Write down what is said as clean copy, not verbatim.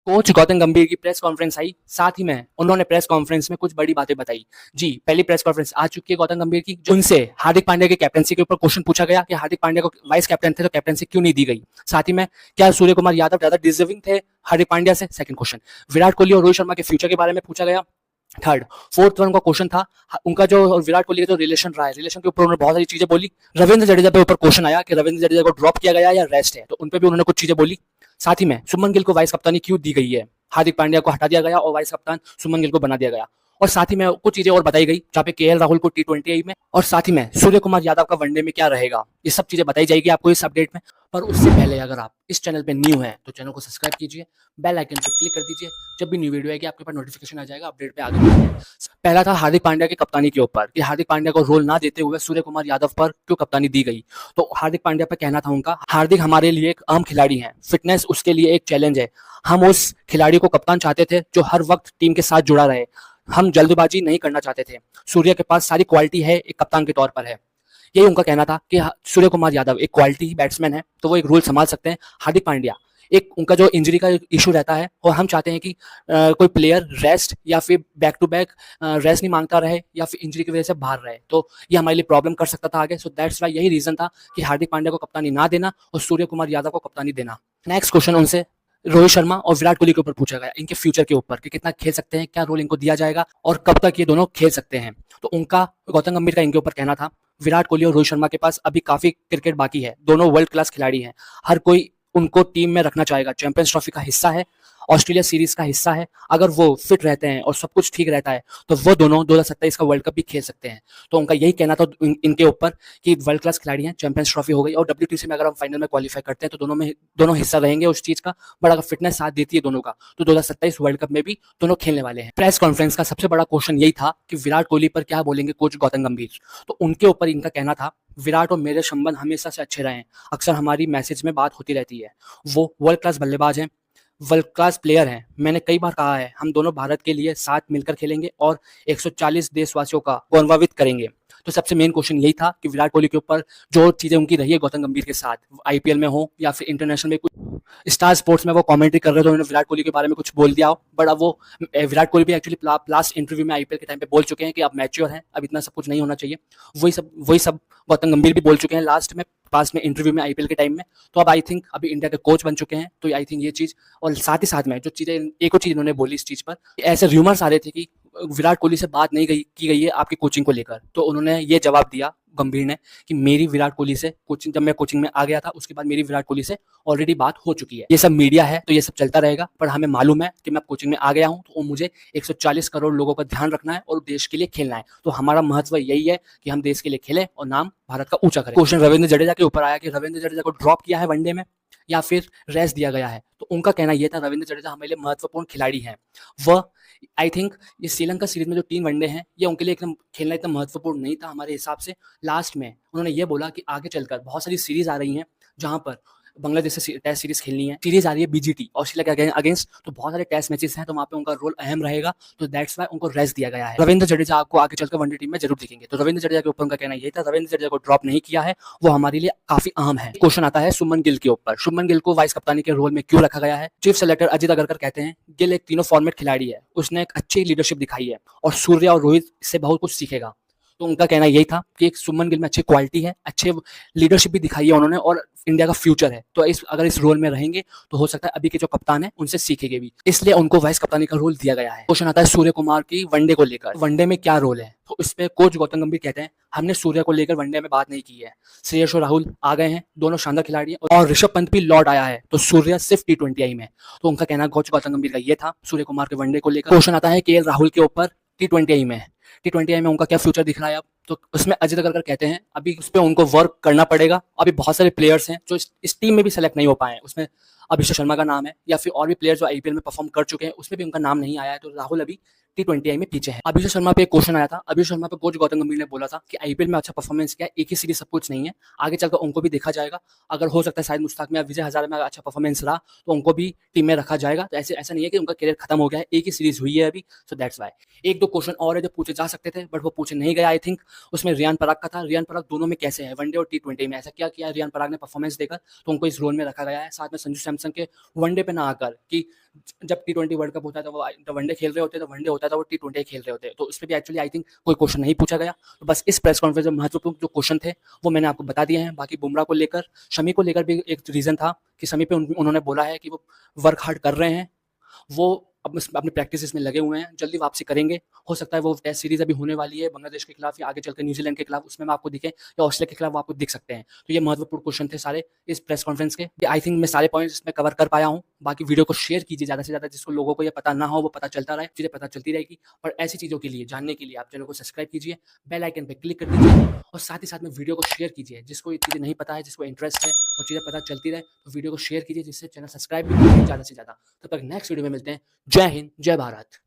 Coach Gautam गंभीर की press conference आई, साथ ही में उन्होंने प्रेस कॉन्फ्रेंस में कुछ बड़ी बातें बताई। जी, पहली प्रेस कॉन्फ्रेंस आ चुकी है गौतम गंभीर की, जो उनसे हार्दिक पांड्या की कैप्टनसी के ऊपर क्वेश्चन पूछा गया कि हार्दिक पांड्या को वाइस कैप्टन थे तो कैप्टनसी क्यों नहीं दी गई। साथ ही में क्या सूर्य कुमार यादव ज्यादा डिजर्विंग थे हार्दिक पांड्या से, सेकंड क्वेश्चन। विराट कोहली और रोहित शर्मा के फ्यूचर के बारे में पूछा गया, थर्ड। फोर्थ वन का क्वेश्चन था उनका जो और विराट कोहली का जो रिलेशन रहा है, रिलेशन के ऊपर उन्होंने बहुत सारी चीजें बोली। रविंद्र जडेजा पे ऊपर क्वेश्चन आया कि रविंद्र जडेजा को ड्रॉप किया गया या रेस्ट है, तो उन पे भी उन्होंने कुछ चीजें बोली। साथ ही में सुमन गिल को वाइस कप्तानी क्यों दी गई है, हार्दिक पांड्या को हटा दिया गया और वाइस कप्तान सुमन गिल को बना दिया गया। और साथ ही में कुछ चीजें और बताई गई, जहाँ पे केएल राहुल को टी20 आई में, और साथ ही में सूर्य कुमार यादव का वनडे में क्या रहेगा, ये सब चीजें बताई जाएगी आपको इस अपडेट में। पर उससे पहले अगर आप इस चैनल पे न्यू हैं तो चैनल को सब्सक्राइब कीजिए, बेल आइकन पे क्लिक कर दीजिए, जब भी न्यू वीडियो आएगी आपके पास नोटिफिकेशन आ जाएगा, अपडेट पे आगे बढ़ेंगे। पहला था हार्दिक पांड्या की कप्तानी के ऊपर कि हार्दिक पांड्या को रोल ना देते हुए सूर्य कुमार यादव पर क्यों कप्तानी दी गई। तो हार्दिक पांड्या पर कहना था उनका, हार्दिक हमारे लिए एक अहम खिलाड़ी है, फिटनेस उसके लिए एक चैलेंज है। हम उस खिलाड़ी को कप्तान चाहते थे जो हर वक्त टीम के साथ जुड़ा रहे, हम जल्दबाजी नहीं करना चाहते थे। सूर्य के पास सारी क्वालिटी है, एक कप्तान के तौर पर है। यही उनका कहना था कि सूर्य कुमार यादव एक क्वालिटी बैट्समैन है, तो वो एक रोल संभाल सकते हैं। हार्दिक पांड्या एक उनका जो इंजरी का इशू रहता है, और हम चाहते हैं कि कोई प्लेयर रेस्ट या फिर बैक टू बैक रेस्ट नहीं मांगता रहे या फिर इंजरी की वजह से बाहर रहे, तो ये हमारे लिए प्रॉब्लम कर सकता था आगे। सो दैट्स वाई यही रीजन था कि हार्दिक पांड्या को कप्तानी ना देना और सूर्य कुमार यादव को कप्तानी देना। नेक्स्ट क्वेश्चन उनसे रोहित शर्मा और विराट कोहली के ऊपर पूछा गया, इनके फ्यूचर के ऊपर कि कितना खेल सकते हैं, क्या रोल इनको दिया जाएगा और कब तक ये दोनों खेल सकते हैं। तो उनका गौतम गंभीर का इनके ऊपर कहना था, विराट कोहली और रोहित शर्मा के पास अभी काफी क्रिकेट बाकी है, दोनों वर्ल्ड क्लास खिलाड़ी हैं, हर कोई उनको टीम में रखना चाहेगा, चैंपियंस ट्रॉफी का हिस्सा है, ऑस्ट्रेलिया सीरीज का हिस्सा है। अगर वो फिट रहते हैं और सब कुछ ठीक रहता है तो वो दोनों 2027 का वर्ल्ड कप भी खेल सकते हैं। तो उनका यही कहना था इनके ऊपर कि वर्ल्ड क्लास खिलाड़ी हैं, चैंपियंस ट्रॉफी हो गई और WTC में अगर हम फाइनल में क्वालिफाई करते हैं तो दोनों हिस्सा रहेंगे उस चीज का। बट अगर फिटनेस साथ देती है दोनों का तो 2027 वर्ल्ड कप में भी दोनों खेलने वाले हैं। प्रेस कॉन्फ्रेंस का सबसे बड़ा क्वेश्चन यही था कि विराट कोहली पर क्या बोलेंगे कोच गौतम गंभीर। तो उनके ऊपर इनका कहना था, विराट और मेरे संबंध हमेशा से अच्छे रहे हैं, अक्सर हमारी मैसेज में बात होती रहती है, वो वर्ल्ड क्लास बल्लेबाज हैं, वर्ल्ड क्लास प्लेयर हैं। मैंने कई बार कहा है हम दोनों भारत के लिए साथ मिलकर खेलेंगे और 140 देशवासियों का गौरवान्वित करेंगे। तो सबसे मेन क्वेश्चन यही था कि विराट कोहली के ऊपर जो चीजें उनकी रही है गौतम गंभीर के साथ, आईपीएल में हो या फिर इंटरनेशनल में, कुछ स्टार स्पोर्ट्स में वो कमेंट्री कर रहे थे, तो उन्होंने विराट कोहली के बारे में कुछ बोल दिया हो। बट अब वो विराट कोहली भी एक्चुअली लास्ट इंटरव्यू में आईपीएल के टाइम पे बोल चुके हैं कि अब मैच्योर हैं, अब इतना सब कुछ नहीं होना चाहिए। वही सब गौतम गंभीर भी बोल चुके हैं लास्ट में, पास में इंटरव्यू में आईपीएल के टाइम में। तो अब आई थिंक अभी इंडिया के कोच बन चुके हैं, तो आई थिंक ये चीज, और साथ ही साथ में जो चीजें एक और चीज इन्होंने बोली इस चीज पर, ऐसे र्यूमर्स आ रहे थे कि विराट कोहली से बात नहीं की गई है आपकी कोचिंग को लेकर। तो उन्होंने ये जवाब दिया गंभीर ने कि मेरी विराट कोहली से कोचिंग, जब मैं कोचिंग में आ गया था उसके बाद मेरी विराट कोहली से ऑलरेडी बात हो चुकी है। ये सब मीडिया है तो ये सब चलता रहेगा, पर हमें मालूम है कि मैं कोचिंग में आ गया हूँ तो मुझे 140 करोड़ लोगों का ध्यान रखना है और देश के लिए खेलना है। तो हमारा महत्व यही है कि हम देश के लिए खेलें और नाम भारत का ऊंचा करें। क्वेश्चन रविंद्र जडेजा के ऊपर आया कि रविंद्र जडेजा को ड्रॉप किया है वनडे में या फिर रेस्ट दिया गया है। तो उनका कहना यह था, रविंद्र जडेजा हमारे लिए महत्वपूर्ण खिलाड़ी हैं। वह आई थिंक ये श्रीलंका सीरीज में जो 3 वनडे हैं ये उनके लिए एकदम खेलना इतना महत्वपूर्ण नहीं था हमारे हिसाब से। लास्ट में उन्होंने ये बोला कि आगे चलकर बहुत सारी सीरीज आ रही हैं जहां पर बांग्लादेश से टेस्ट सीरीज खेलनी है, सीरीज आ रही है बीजीटी ऑस्ट्रेलिया के अगेंस्ट, तो बहुत सारे टेस्ट मैचेस हैं, तो वहाँ पे उनका रोल अहम रहेगा, तो दैट्स वाई उनको रेस्ट दिया गया है। रविंद्र जडेजा आपको आगे चलकर वनडे टीम में जरूर दिखेंगे। तो रविंद्र जडेजा के ऊपर उनका कहना यही था, रविंद्र जडेजा को ड्रॉप नहीं किया है, वो हमारे लिए काफी अहम है। क्वेश्चन आता है सुमन गिल के ऊपर, सुमन गिल को वाइस कप्तानी के रोल में क्यों रखा गया है। चीफ सेलेक्टर अजित अगरकर कहते हैं, गिल एक तीनों फॉर्मेट खिलाड़ी है, उसने एक अच्छी लीडरशिप दिखाई है और सूर्य और रोहित से बहुत कुछ सीखेगा। तो उनका कहना यही था कि एक सुमन गिल में अच्छी क्वालिटी है, अच्छे लीडरशिप भी दिखाई है उन्होंने और इंडिया का फ्यूचर है, तो अगर इस रोल में रहेंगे तो हो सकता है अभी के जो कप्तान है उनसे सीखेंगे भी, इसलिए उनको वाइस कप्तानी का रोल दिया गया है। क्वेश्चन आता है सूर्य कुमार की वनडे को लेकर, वनडे में क्या रोल है। तो इस पे कोच गौतम गंभीर कहते हैं, हमने सूर्य को लेकर वनडे में बात नहीं की है, श्रेयस और राहुल आ गए हैं, दोनों शानदार खिलाड़ी हैं और ऋषभ पंत भी लौट आया है, तो सूर्य सिर्फ टी20 आई में। तो उनका कहना कोच गौतम गंभीर का ये था सूर्य कुमार के वनडे को लेकर। क्वेश्चन आता है केएल राहुल के ऊपर टी20 आई में, टी20 आई में उनका क्या फ्यूचर दिख रहा है अब। तो उसमें अजित अगरकर कहते हैं अभी उस पर उनको वर्क करना पड़ेगा, अभी बहुत सारे प्लेयर्स हैं जो इस टीम में भी सेलेक्ट नहीं हो पाए हैं, उसमें अभिषेक शर्मा का नाम है या फिर और भी प्लेयर जो आईपीएल में परफॉर्म कर चुके हैं उसमें भी उनका नाम नहीं आया है, तो राहुल अभी टी20 आई में पीछे है। अभिषेक शर्मा पे एक क्वेश्चन आया था, अभिषेक शर्मा पे कोच गौतम गंभीर ने बोला था कि आईपीएल में अच्छा परफॉर्मेंस किया, एक ही सीरीज सब कुछ नहीं है, आगे चलकर उनको भी देखा जाएगा, अगर हो सकता है शायद मुश्ताक में या विजय हजारे में अच्छा परफॉर्मेंस रहा तो उनको भी टीम में रखा जाएगा। तो ऐसा नहीं है कि उनका करियर खत्म हो गया है, एक ही सीरीज हुई है अभी, सो दैट्स वाई। एक दो क्वेश्चन और है जो पूछे जा सकते थे बट वो पूछे नहीं गए आई थिंक। उसमें रियान पराग का था, रियान पराग दोनों में कैसे है, वनडे और टी20 में ऐसा क्या किया रियान पराग ने परफॉर्मेंस देकर तो उनको इस रोल में रखा गया है। साथ में संजू सैमसन के वनडे पे ना आकर कि जब T20 वर्ल्ड कप होता है तो वो जब वनडे खेल रहे होते हैं, तो वनडे होता है तो वो T20 खेल रहे होते हैं, तो उसपे भी एक्चुअली आई थिंक कोई क्वेश्चन नहीं पूछा गया। तो बस इस प्रेस कॉन्फ्रेंस में महत्वपूर्ण जो क्वेश्चन थे वो मैंने आपको बता दिए हैं। बाकी बुमराह को लेकर, शमी को लेकर भी एक रीज़न था कि शमी पे उन्होंने बोला है कि वो वर्क हार्ड कर रहे हैं, वो अपनी प्रैक्टिस में लगे हुए हैं, जल्दी वापसी करेंगे। हो सकता है वो टेस्ट सीरीज अभी होने वाली है बांग्लादेश के खिलाफ या आगे चलकर न्यूजीलैंड के खिलाफ, उसमें आपको दिखे या ऑस्ट्रेलिया के खिलाफ वो आपको दिख सकते हैं। तो ये महत्वपूर्ण क्वेश्चन थे सारे इस प्रेस कॉन्फ्रेंस के। आई थिंक मैं सारे पॉइंट्स इसमें कवर कर पाया हूँ। बाकी वीडियो को शेयर कीजिए ज़्यादा से ज़्यादा, जिसको लोगों को ये पता ना हो वो पता चलता रहे, चीज़ें पता चलती रहेगी। और ऐसी चीज़ों के लिए जानने के लिए आप चैनल को सब्सक्राइब कीजिए, बेल आइकन पे क्लिक कर दीजिए और साथ ही साथ में वीडियो को शेयर कीजिए। जिसको ये चीज़ें नहीं पता है, जिसको इंटरेस्ट है और चीज़ें पता चलती रहे, तो वीडियो को शेयर कीजिए, जिससे चैनल सब्सक्राइब भी कीजिए ज़्यादा से ज़्यादा। तब तक नेक्स्ट वीडियो में मिलते हैं। जय हिंद, जय भारत।